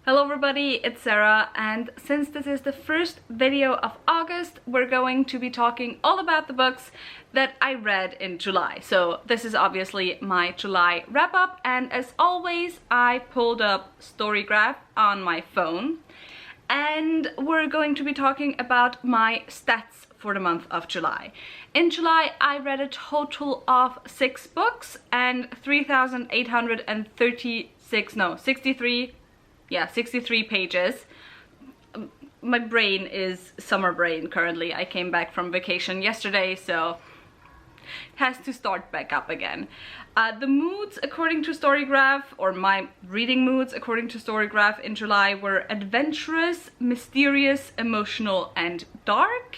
Hello everybody, it's Sarah, and since this is the first video of August, we're going to be talking all about the books that I read in July. So this is obviously my July wrap-up, and as always I pulled up Storygraph on my phone, and we're going to be talking about my stats for the month of July. In July I read a total of 6 books and 63 pages. My brain is summer brain currently. I came back from vacation yesterday, so it has to start back up again. The moods according to Storygraph, or my reading moods according to Storygraph in July, were adventurous, mysterious, emotional, and dark.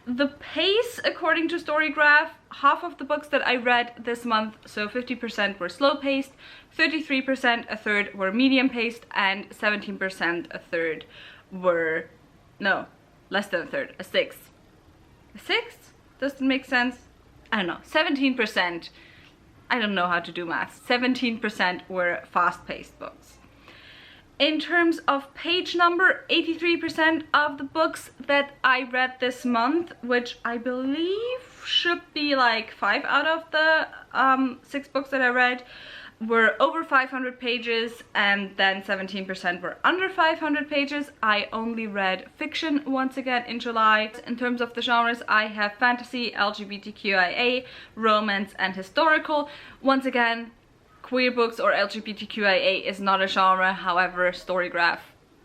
The pace according to Storygraph, half of the books that I read this month, so 50% were slow paced, 33% a third were medium paced, and 17% a third were, no, less than a third, a sixth. A sixth? Doesn't make sense? I don't know, 17%, I don't know how to do math, 17% were fast paced books. In terms of page number, 83% of the books that I read this month, which I believe should be like 5 out of the 6 books that I read, were over 500 pages, and then 17% were under 500 pages. I only read fiction once again in July. In terms of the genres, I have fantasy, LGBTQIA, romance, and historical. Once again, queer books or LGBTQIA is not a genre, however Storygraph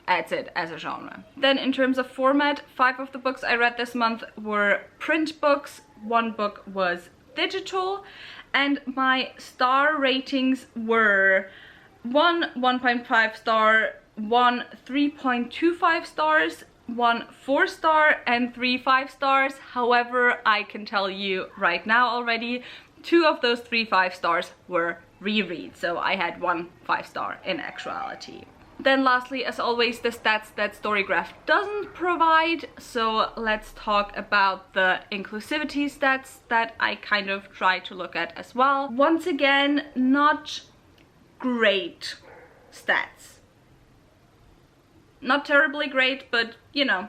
adds it as a genre. Then in terms of format, 5 of the books I read this month were print books, 1 book was digital, and my star ratings were 1 1.5 star, 1 3.25 stars, 1 4 star, and 3 5 stars. However, I can tell you right now already, 2 of those 3 5 stars were rereads, so I had 1 5 star in actuality. Then lastly, as always, the stats that Storygraph doesn't provide, so let's talk about the inclusivity stats that I kind of try to look at as well. Once again, not great stats. Not terribly great, but you know,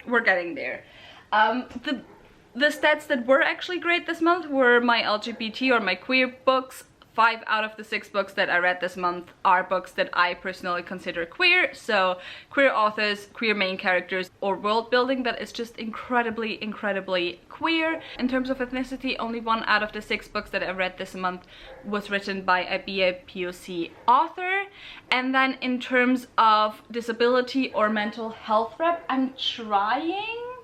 we're getting there. The stats that were actually great this month were my LGBT or my queer books. 5 out of the 6 books that I read this month are books that I personally consider queer, so queer authors, queer main characters, or world building that is just incredibly queer. In terms of ethnicity, only 1 out of the 6 books that I read this month was written by a BIPOC author. And then in terms of disability or mental health rep, I'm trying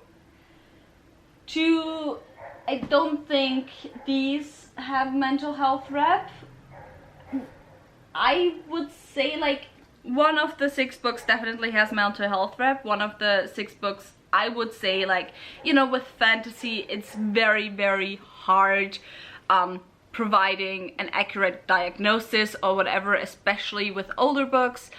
to... I don't think these have mental health rep. I would say like 1 of the 6 books definitely has mental health rep. 1 of the 6 books, I would say, like, you know, with fantasy it's very hard providing an accurate diagnosis or whatever, especially with older books,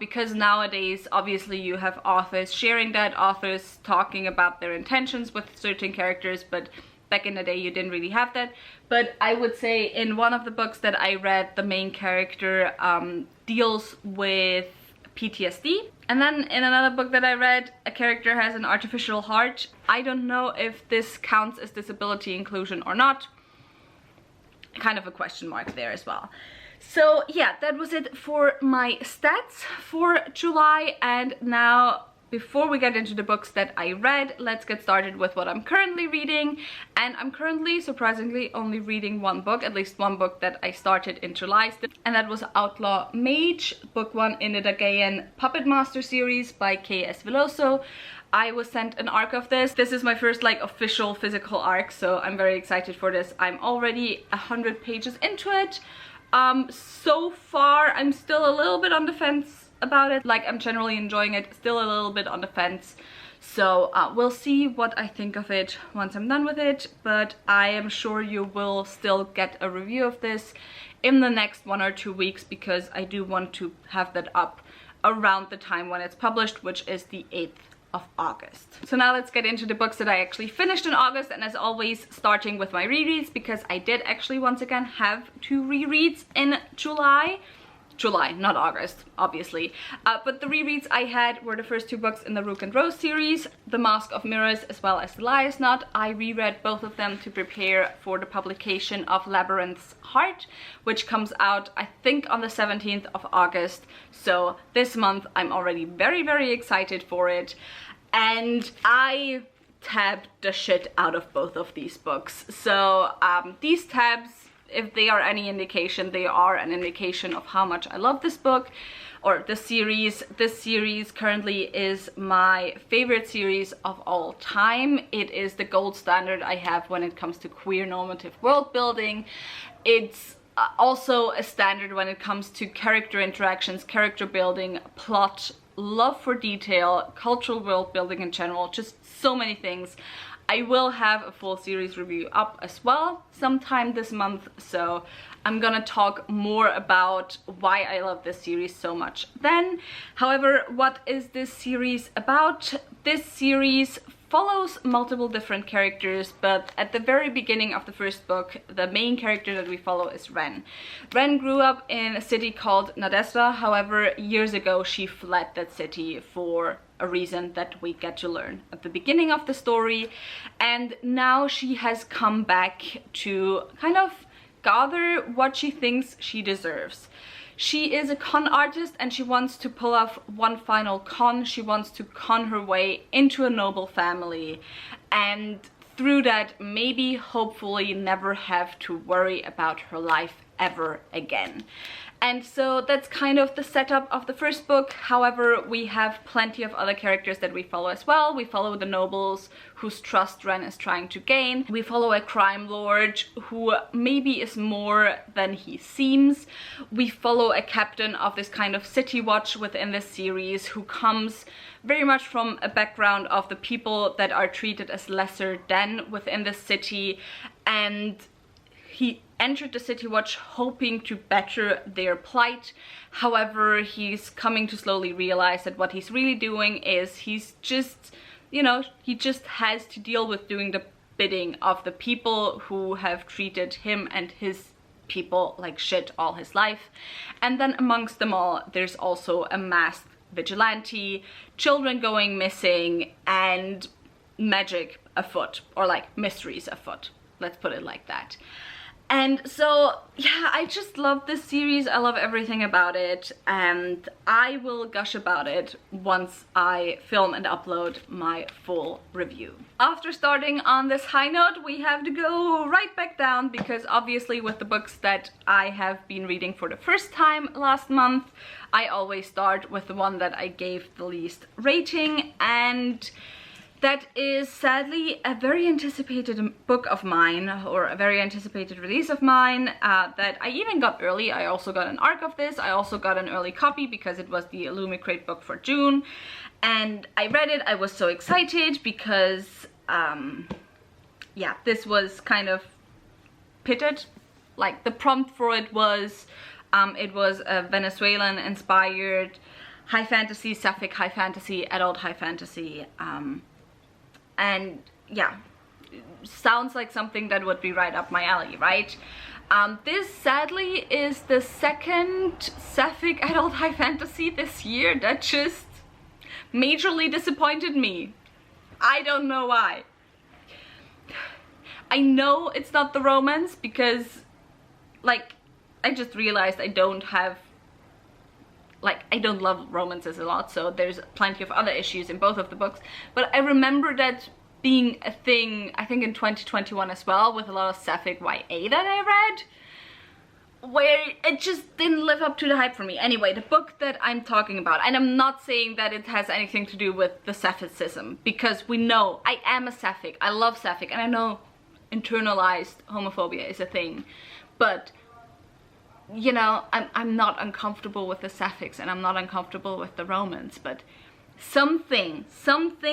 because nowadays obviously you have authors sharing that, authors talking about their intentions with certain characters, but back in the day you didn't really have that. But I would say in 1 of the books that I read, the main character deals with PTSD. And then in another book that I read, a character has an artificial heart. I don't know if this counts as disability inclusion or not. Kind of a question mark there as well. So yeah, that was it for my stats for July. And now, before we get into the books that I read, let's get started with what I'm currently reading. And I'm currently, surprisingly, only reading 1 book, at least 1 book that I started in July, and that was Outlaw Mage, book 1 in the Dagayan Puppet Master series by K.S. Veloso. I was sent an arc of this. This is my first like official physical arc, so I'm very excited for this. I'm already 100 pages into it. So far I'm still a little bit on the fence about it. Like, I'm generally enjoying it, still a little bit on the fence, so we'll see what I think of it once I'm done with it, but I am sure you will still get a review of this in the next 1 or 2 weeks, because I do want to have that up around the time when it's published, which is the 8th of August. So now let's get into the books that I actually finished in August, and as always starting with my rereads, because I did actually once again have 2 rereads in July. July, not August, obviously. But the rereads I had were the first 2 books in the Rook and Rose series, The Mask of Mirrors as well as The Liar's Knot. I reread both of them to prepare for the publication of Labyrinth's Heart, which comes out, I think, on the 17th of August. So this month I'm already very, very excited for it. And I tabbed the shit out of both of these books. So these tabs, if they are any indication, they are an indication of how much I love this book or the series. This series currently is my favorite series of all time. It is the gold standard I have when it comes to queer normative world building. It's also a standard when it comes to character interactions, character building, plot, love for detail, cultural world building in general, just so many things. I will have a full series review up as well sometime this month, so I'm gonna talk more about why I love this series so much then. However, what is this series about? This series follows multiple different characters, but at the very beginning of the first book, the main character that we follow is Ren. Ren grew up in a city called Nadesda. However, years ago she fled that city for a reason that we get to learn at the beginning of the story, and now she has come back to kind of gather what she thinks she deserves. She is a con artist and she wants to pull off one final con. She wants to con her way into a noble family, and through that maybe hopefully never have to worry about her life ever again. And so that's kind of the setup of the first book. However, we have plenty of other characters that we follow as well. We follow the nobles whose trust Ren is trying to gain. We follow a crime lord who maybe is more than he seems. We follow a captain of this kind of city watch within this series who comes very much from a background of the people that are treated as lesser than within the city, and he entered the City Watch hoping to better their plight. However, he's coming to slowly realize that what he's really doing is he's just, you know, he just has to deal with doing the bidding of the people who have treated him and his people like shit all his life. And then amongst them all, there's also a masked vigilante, children going missing, and magic afoot, or like mysteries afoot. Let's put it like that. And so, yeah, I just love this series. I love everything about it, and I will gush about it once I film and upload my full review. After starting on this high note, we have to go right back down, because obviously with the books that I have been reading for the first time last month, I always start with the one that I gave the least rating, and that is sadly a very anticipated book of mine, or a very anticipated release of mine, that I even got early. I also got an ARC of this. I also got an early copy because it was the Illumicrate book for June. And I read it. I was so excited because, yeah, this was kind of pitted. Like, the prompt for it was a Venezuelan-inspired high fantasy, sapphic high fantasy, adult high fantasy, and yeah, sounds like something that would be right up my alley, right? This sadly is the second sapphic adult high fantasy this year that just majorly disappointed me. I don't know why. I know it's not the romance because, like, I just realized I don't love romances a lot, so there's plenty of other issues in both of the books. But I remember that being a thing, I think in 2021 as well, with a lot of sapphic YA that I read, where it just didn't live up to the hype for me. Anyway, the book that I'm talking about, and I'm not saying that it has anything to do with the sapphicism, because we know I am a sapphic, I love sapphic, and I know internalized homophobia is a thing, but you know, I'm not uncomfortable with the sapphics, and I'm not uncomfortable with the romance, but something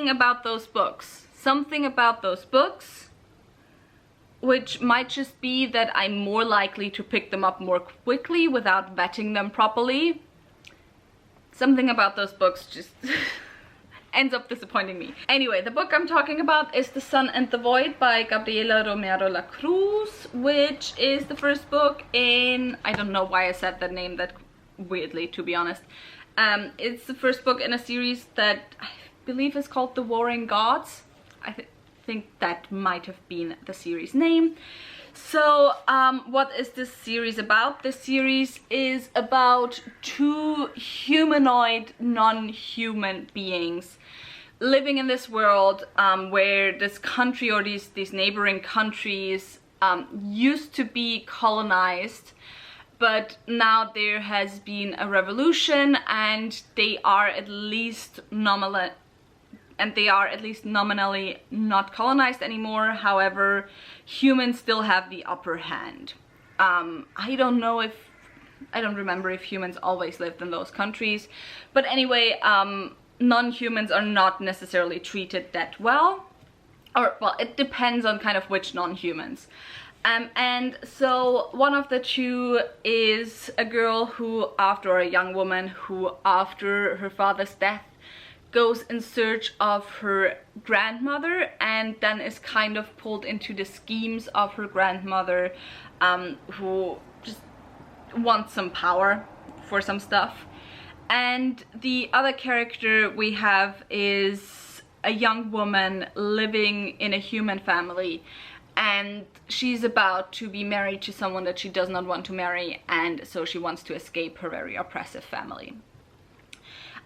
about those books, which might just be that I'm more likely to pick them up more quickly without vetting them properly. Something about those books just ends up disappointing me. Anyway, the book I'm talking about is The Sun and the Void by Gabriela Romero La Cruz, which is the first book in, I don't know why I said that name that weirdly, to be honest. It's the first book in a series that I believe is called The Warring Gods. I think that might have been the series name. So what is this series about? This series is about two humanoid, non-human beings living in this world where this country or these neighboring countries used to be colonized, but now there has been a revolution and they are at least nominally not colonized anymore. However, humans still have the upper hand. I don't remember if humans always lived in those countries, but anyway, non-humans are not necessarily treated that well, or well, it depends on kind of which non-humans. And so one of the two is a girl who, or a young woman who, after her father's death, goes in search of her grandmother and then is kind of pulled into the schemes of her grandmother, who just wants some power for some stuff. And the other character we have is a young woman living in a human family, and she's about to be married to someone that she does not want to marry, and so she wants to escape her very oppressive family.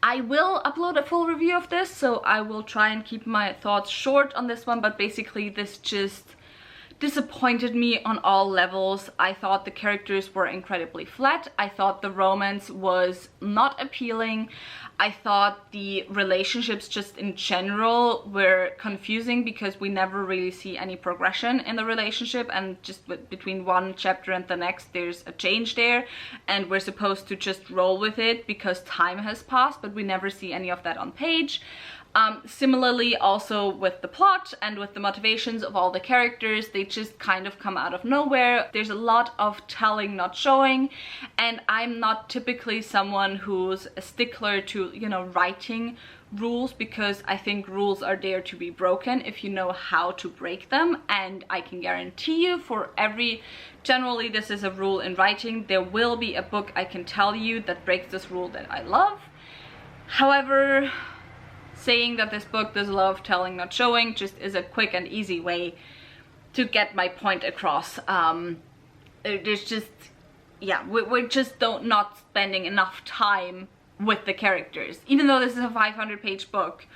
I will upload a full review of this, so I will try and keep my thoughts short on this one, but basically this just disappointed me on all levels. I thought the characters were incredibly flat. I thought the romance was not appealing. I thought the relationships just in general were confusing because we never really see any progression in the relationship, and just between one chapter and the next there's a change there and we're supposed to just roll with it because time has passed, but we never see any of that on page. Similarly also with the plot and with the motivations of all the characters, they just kind of come out of nowhere. There's a lot of telling, not showing, and I'm not typically someone who's a stickler to, you know, writing rules, because I think rules are there to be broken if you know how to break them, and I can guarantee you for generally this is a rule in writing, there will be a book I can tell you that breaks this rule that I love. However, saying that this book does love telling, not showing, just is a quick and easy way to get my point across. There's just, yeah, we're just not spending enough time with the characters. Even though this is a 500-page book,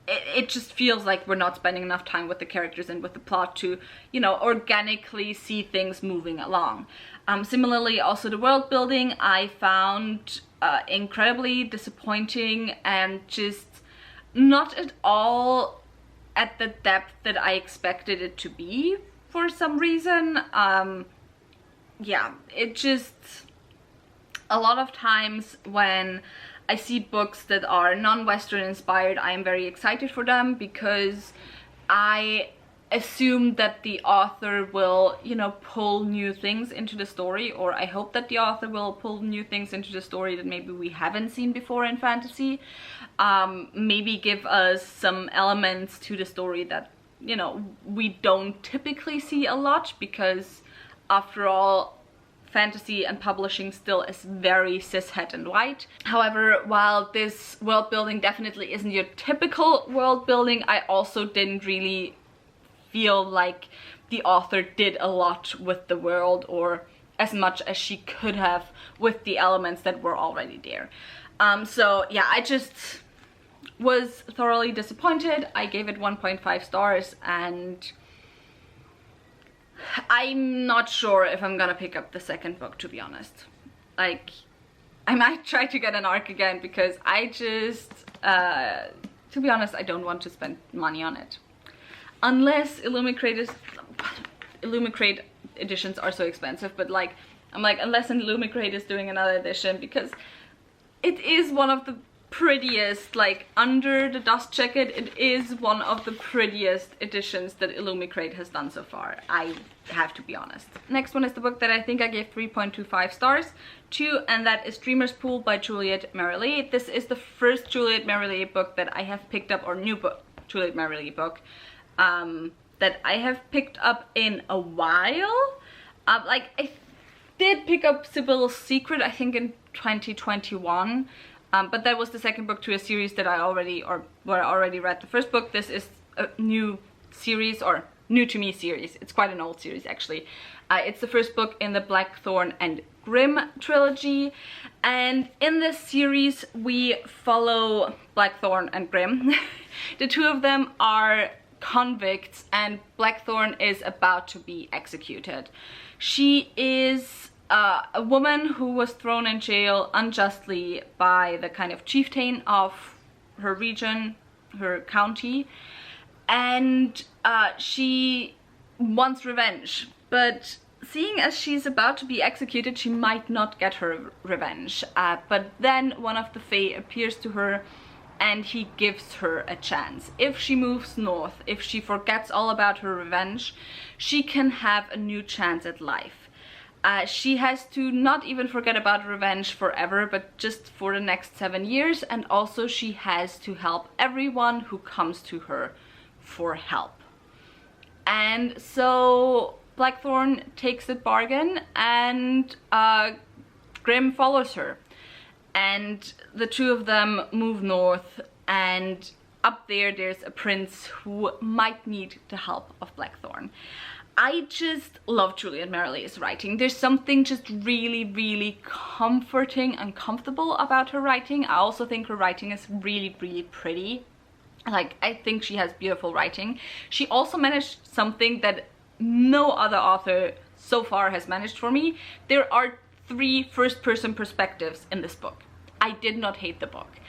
it just feels like we're not spending enough time with the characters and with the plot to, you know, organically see things moving along. Similarly, also the world building I found incredibly disappointing and just not at all at the depth that I expected it to be for some reason. Yeah, it just, a lot of times when I see books that are non-Western inspired, I am very excited for them because I assume that the author will, you know, pull new things into the story, or I hope that the author will pull new things into the story that maybe we haven't seen before in fantasy. Maybe give us some elements to the story that, you know, we don't typically see a lot, because after all, fantasy and publishing still is very cis-het and white. However, while this world building definitely isn't your typical world building, I also didn't really feel like the author did a lot with the world, or as much as she could have with the elements that were already there. So yeah, I just was thoroughly disappointed. I gave it 1.5 stars and I'm not sure if I'm gonna pick up the second book, to be honest. Like, I might try to get an arc again because I just, to be honest, I don't want to spend money on it. Unless Illumicrate editions are so expensive, but like, I'm like, unless Illumicrate is doing another edition, because it is one of the prettiest, like, under the dust jacket, it is one of the prettiest editions that Illumicrate has done so far. I have to be honest. Next one is the book that I think I gave 3.25 stars to, and that is Dreamer's Pool by Juliet Marillet. This is the first Juliet Marillet book that I have picked up, or new book, Juliet Marillet book, that I have picked up in a while. Like, I did pick up Sibyl's Secret, I think in 2021. But that was the second book to a series that I already read the first book. This is a new series, or new to me series. It's quite an old series actually. It's the first book in the Blackthorn and Grimm trilogy, and in this series we follow Blackthorn and Grimm. The two of them are convicts and Blackthorn is about to be executed. She is a woman who was thrown in jail unjustly by the kind of chieftain of her region, her county, and she wants revenge. But seeing as she's about to be executed, she might not get her revenge. But then one of the Fae appears to her and he gives her a chance. If she moves north, if she forgets all about her revenge, she can have a new chance at life. She has to not even forget about revenge forever, but just for the next 7 years, and also she has to help everyone who comes to her for help. And so Blackthorn takes the bargain and Grimm follows her. And the two of them move north, and up there's a prince who might need the help of Blackthorn. I just love Juliet Marily's writing. There's something just really, really comforting and comfortable about her writing. I also think her writing is really, really pretty. Like, I think she has beautiful writing. She also managed something that no other author so far has managed for me. There are 3 first-person perspectives in this book. I did not hate the book.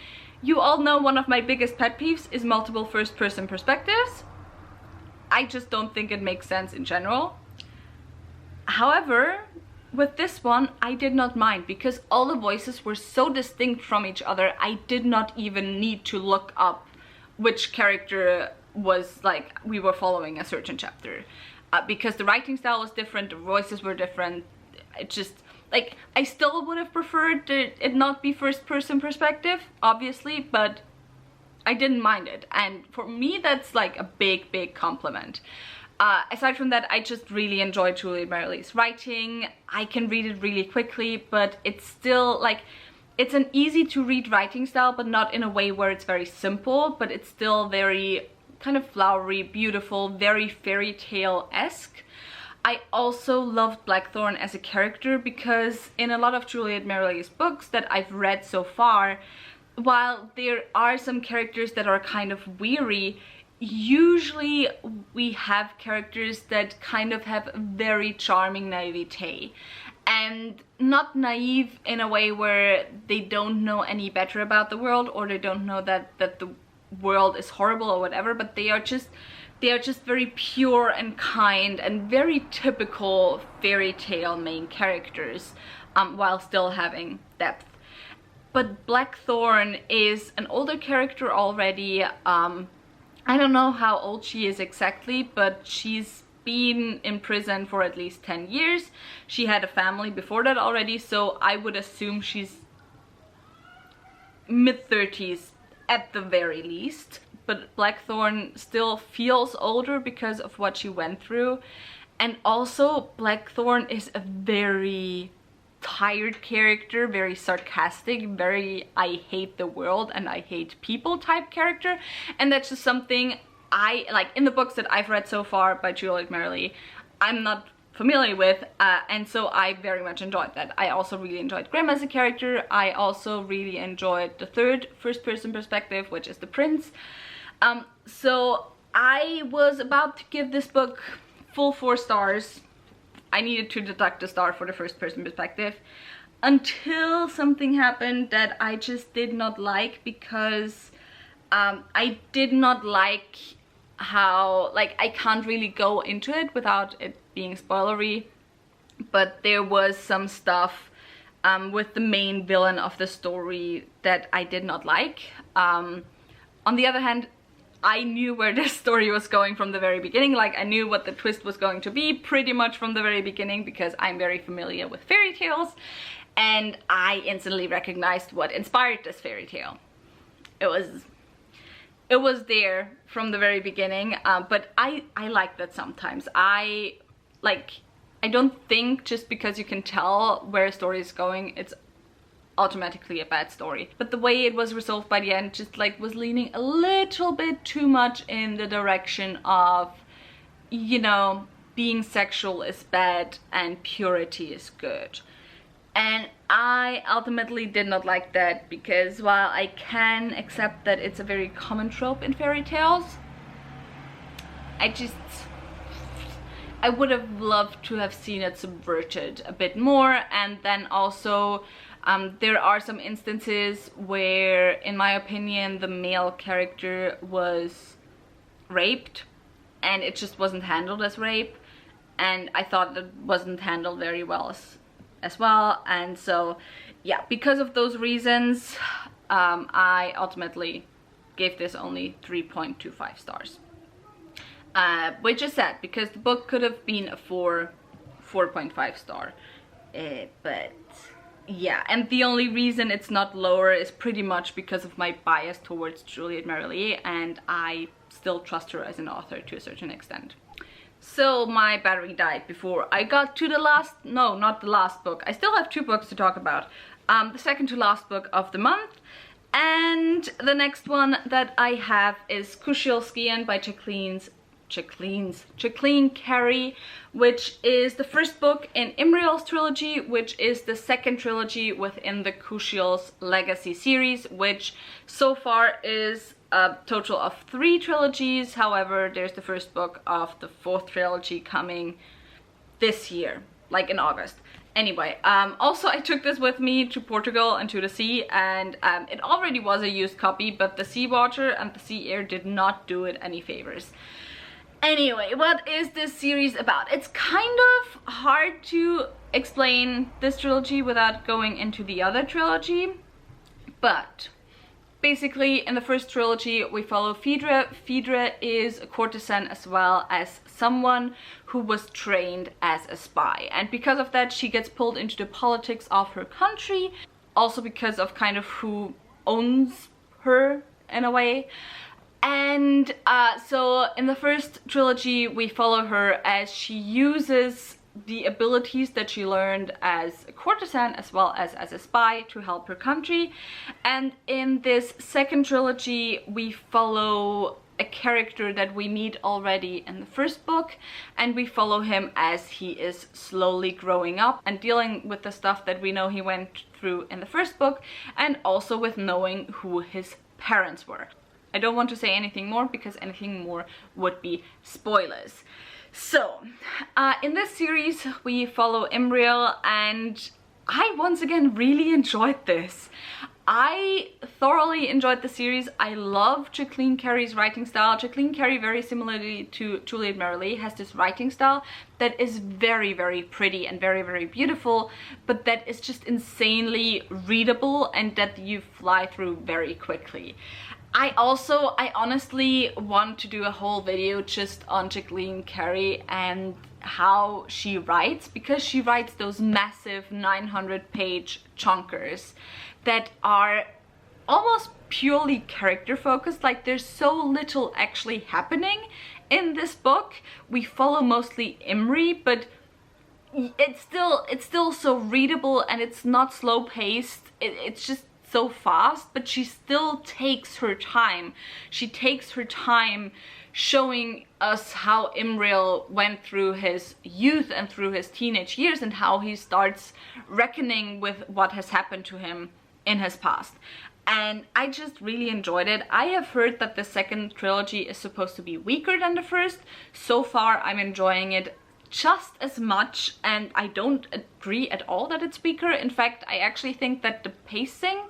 You all know one of my biggest pet peeves is multiple first-person perspectives. I just don't think it makes sense in general. However, with this one, I did not mind because all the voices were so distinct from each other. I did not even need to look up which character was, like, we were following a certain chapter. Because the writing style was different, the voices were different. It just, like, I still would have preferred it not be first-person perspective, obviously, but I didn't mind it. And for me, that's like a big, big compliment. Aside from that, I just really enjoyed Juliet Marily's writing. I can read it really quickly, but it's still, like, it's an easy to read writing style, but not in a way where it's very simple, but it's still very kind of flowery, beautiful, very fairy tale-esque. I also loved Blackthorn as a character because in a lot of Juliet Marily's books that I've read so far, while there are some characters that are kind of weary, usually we have characters that kind of have very charming naivete. And not naive in a way where they don't know any better about the world, or they don't know that the world is horrible or whatever, but they are just very pure and kind and very typical fairy tale main characters, while still having depth. But Blackthorn is an older character already. I don't know how old she is exactly, but she's been in prison for at least 10 years. She had a family before that already, so I would assume she's mid-30s at the very least. But Blackthorn still feels older because of what she went through. And also Blackthorn is a very tired character, very sarcastic, very I hate the world and I hate people type character. And that's just something I like in the books that I've read so far by Juliet Marily, I'm not familiar with, and so I very much enjoyed that. I also really enjoyed Grimm as a character. I also really enjoyed the third first-person perspective, which is the prince. So I was about to give this book full 4 stars. I needed to deduct a star for the first-person perspective until something happened that I just did not like, because I did not like how, like, I can't really go into it without it being spoilery, but there was some stuff with the main villain of the story that I did not like. On the other hand, I knew where this story was going from the very beginning. Like, I knew what the twist was going to be pretty much from the very beginning, because I'm very familiar with fairy tales, and I instantly recognized what inspired this fairy tale. It was there from the very beginning, but I like that sometimes. I don't think just because you can tell where a story is going, it's automatically a bad story. But the way it was resolved by the end just like was leaning a little bit too much in the direction of, you know, being sexual is bad and purity is good. And I ultimately did not like that, because while I can accept that it's a very common trope in fairy tales, I would have loved to have seen it subverted a bit more. And then also there are some instances where, in my opinion, the male character was raped and it just wasn't handled as rape, and I thought it wasn't handled very well as well. And so yeah, because of those reasons, I ultimately gave this only 3.25 stars. Which is sad, because the book could have been a 4.5 star. But yeah, and the only reason it's not lower is pretty much because of my bias towards Juliet Marillier, and I still trust her as an author to a certain extent. So my battery died before I got to the last, no, not the last book. I still have 2 books to talk about. The second to last book of the month. And the next one that I have is Kushielskian by Jacqueline Carey, which is the first book in Imriel's trilogy, which is the second trilogy within the Kushiel's Legacy series, which so far is a total of 3 trilogies. However, there's the first book of the 4th trilogy coming this year, like in August. Anyway, also I took this with me to Portugal and to the sea, and it already was a used copy, but the seawater and the sea air did not do it any favors. Anyway, what is this series about? It's kind of hard to explain this trilogy without going into the other trilogy, but basically in the first trilogy we follow Phaedra. Phaedra is a courtesan as well as someone who was trained as a spy, and because of that she gets pulled into the politics of her country, also because of kind of who owns her in a way. And so in the first trilogy we follow her as she uses the abilities that she learned as a courtesan as well as a spy to help her country. And in this second trilogy we follow a character that we meet already in the first book, and we follow him as he is slowly growing up and dealing with the stuff that we know he went through in the first book, and also with knowing who his parents were. I don't want to say anything more because anything more would be spoilers. So, in this series we follow Imriel, and I once again really enjoyed this. I thoroughly enjoyed the series. I love Jacqueline Carey's writing style. Jacqueline Carey, very similarly to Juliet Marillier, has this writing style that is very, very pretty and very, very beautiful, but that is just insanely readable and that you fly through very quickly. I honestly want to do a whole video just on Jacqueline Carey and how she writes, because she writes those massive 900-page chunkers that are almost purely character focused. Like, there's so little actually happening in this book. We follow mostly Imri, but it's still so readable, and it's not slow paced. It's just so fast, but she still takes her time. She takes her time showing us how Imriel went through his youth and through his teenage years, and how he starts reckoning with what has happened to him in his past. And I just really enjoyed it. I have heard that the second trilogy is supposed to be weaker than the first. So far I'm enjoying it just as much, and I don't agree at all that it's weaker. In fact, I actually think that the pacing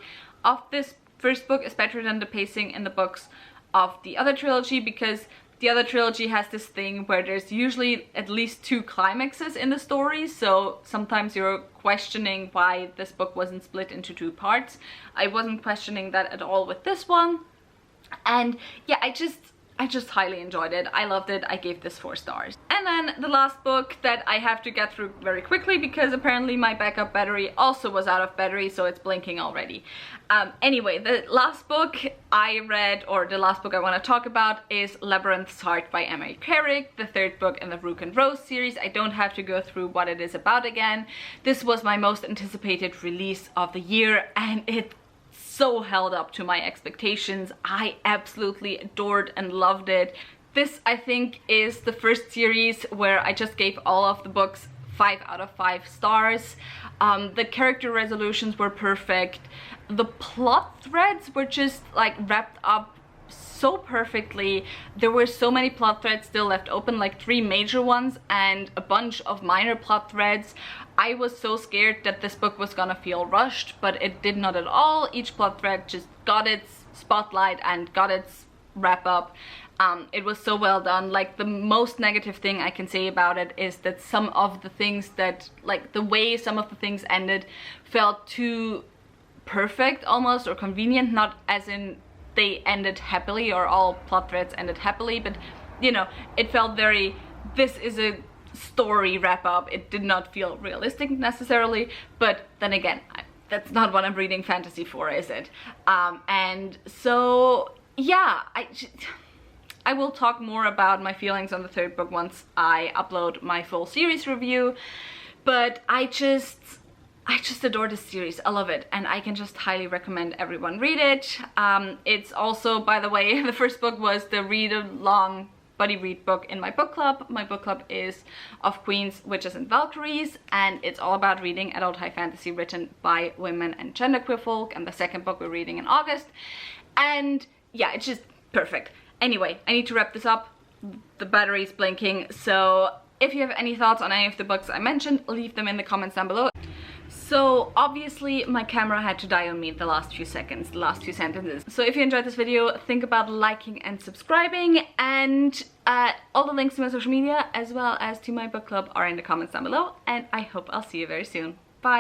of this first book is better than the pacing in the books of the other trilogy, because the other trilogy has this thing where there's usually at least 2 climaxes in the story, so sometimes you're questioning why this book wasn't split into 2 parts. I wasn't questioning that at all with this one. And yeah, I I just highly enjoyed it. I loved it. I gave this 4 stars. And then the last book that I have to get through very quickly because apparently my backup battery also was out of battery, so it's blinking already. Anyway, the last book I read, or the last book I want to talk about, is Labyrinth's Heart by Emma Carrick, the 3rd book in the Rook and Rose series. I don't have to go through what it is about again. This was my most anticipated release of the year, and it so held up to my expectations. I absolutely adored and loved it. This, I think, is the first series where I just gave all of the books 5 out of 5 stars. The character resolutions were perfect. The plot threads were just like wrapped up so perfectly. There were so many plot threads still left open, like 3 major ones and a bunch of minor plot threads. I was so scared that this book was gonna feel rushed, but it did not at all. Each plot thread just got its spotlight and got its wrap up. It was so well done. Like, the most negative thing I can say about it is that some of the things that, like, the way some of the things ended felt too perfect almost, or convenient, not as in they ended happily or all plot threads ended happily, but you know, it felt very, this is a story wrap up. It did not feel realistic necessarily, but then again, that's not what I'm reading fantasy for, is it? And so yeah, I will talk more about my feelings on the 3rd book once I upload my full series review, but I just adore this series. I love it, and I can just highly recommend everyone read it. It's also, by the way, the 1st book was the read-along buddy read book in my book club. My book club is Of Queens, Witches and Valkyries, and it's all about reading adult high fantasy written by women and genderqueer folk, and the 2nd book we're reading in August. And yeah, it's just perfect. Anyway, I need to wrap this up. The battery's blinking, so if you have any thoughts on any of the books I mentioned, leave them in the comments down below. So obviously my camera had to die on me the last few seconds, the last few sentences. So if you enjoyed this video, think about liking and subscribing, and all the links to my social media as well as to my book club are in the comments down below, and I hope I'll see you very soon. Bye!